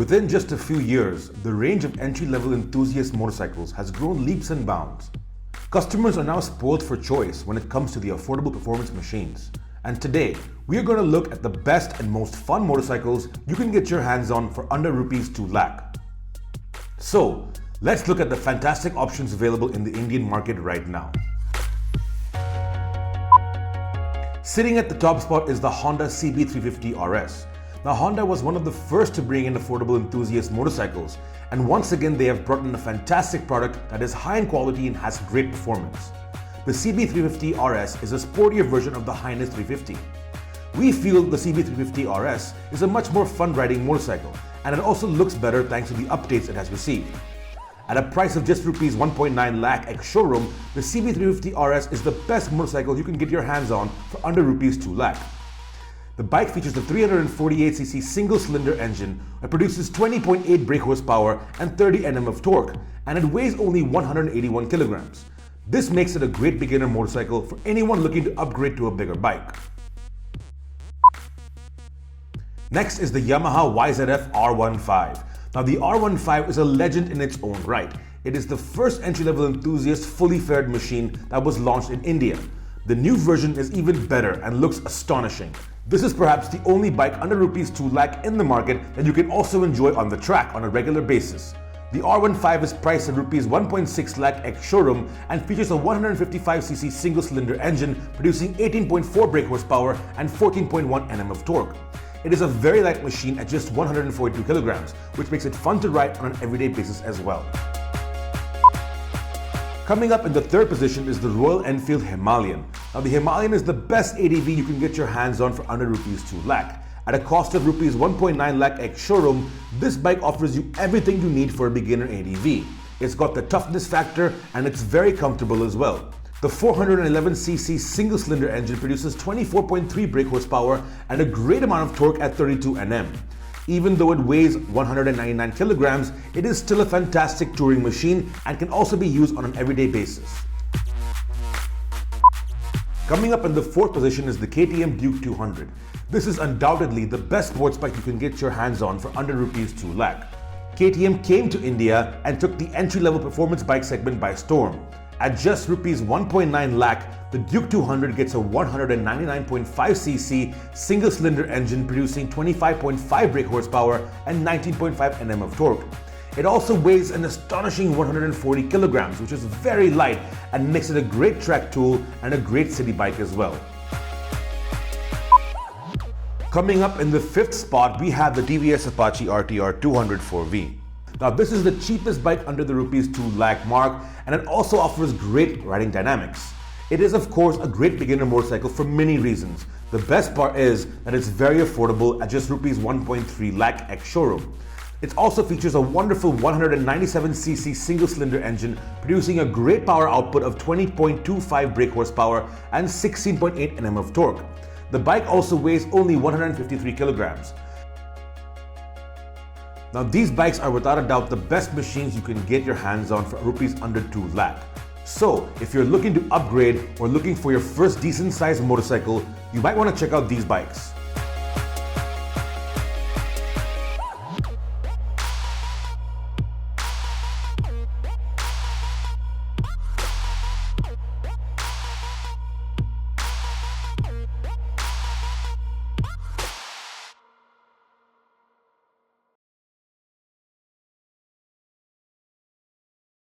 Within just a few years, the range of entry-level enthusiast motorcycles has grown leaps and bounds. Customers are now spoiled for choice when it comes to the affordable performance machines. And today, we are going to look at the best and most fun motorcycles you can get your hands on for under rupees 2 lakh. So, let's look at the fantastic options available in the Indian market right now. Sitting at the top spot is the Honda CB350 RS. Now, Honda was one of the first to bring in affordable enthusiast motorcycles, and once again they have brought in a fantastic product that is high in quality and has great performance. The CB350 RS is a sportier version of the Highness 350. We feel the CB350 RS is a much more fun riding motorcycle, and it also looks better thanks to the updates it has received. At a price of just rupees 1.9 lakh ex-showroom, the CB350 RS is the best motorcycle you can get your hands on for under rupees 2 lakh. The bike features a 348cc single-cylinder engine that produces 20.8 brake horsepower and 30 Nm of torque, and it weighs only 181 kilograms. This makes it a great beginner motorcycle for anyone looking to upgrade to a bigger bike. Next is the Yamaha YZF R15. Now, the R15 is a legend in its own right. It is the first entry-level enthusiast fully faired machine that was launched in India. The new version is even better and looks astonishing. This is perhaps the only bike under rupees 2 lakh in the market that you can also enjoy on the track on a regular basis. The R15 is priced at rupees 1.6 lakh ex-showroom and features a 155cc single-cylinder engine producing 18.4 brake horsepower and 14.1 Nm of torque. It is a very light machine at just 142 kilograms, which makes it fun to ride on an everyday basis as well. Coming up in the third position is the Royal Enfield Himalayan. Now, the Himalayan is the best ADV you can get your hands on for under rupees 2 lakh. At a cost of rupees 1.9 lakh ex-showroom, this bike offers you everything you need for a beginner ADV. It's got the toughness factor and it's very comfortable as well. The 411cc single-cylinder engine produces 24.3 brake horsepower and a great amount of torque at 32 Nm. Even though it weighs 199 kilograms, it is still a fantastic touring machine and can also be used on an everyday basis. Coming up in the fourth position is the KTM Duke 200. This is undoubtedly the best sports bike you can get your hands on for under rupees 2 lakh. KTM came to India and took the entry-level performance bike segment by storm. At just rupees 1.9 lakh, the Duke 200 gets a 199.5cc single-cylinder engine producing 25.5 brake horsepower and 19.5 Nm of torque. It also weighs an astonishing 140 kilograms, which is very light and makes it a great track tool and a great city bike as well. Coming up in the fifth spot, we have the TVS Apache RTR 204V. Now, this is the cheapest bike under the rupees 2 lakh mark, and it also offers great riding dynamics. It is of course a great beginner motorcycle for many reasons. The best part is that it's very affordable at just rupees 1.3 lakh ex-showroom. It also features a wonderful 197cc single-cylinder engine producing a great power output of 20.25 brake horsepower and 16.8 Nm of torque. The bike also weighs only 153 kilograms. Now, these bikes are without a doubt the best machines you can get your hands on for rupees under 2 lakh. So, if you're looking to upgrade or looking for your first decent sized motorcycle, you might want to check out these bikes.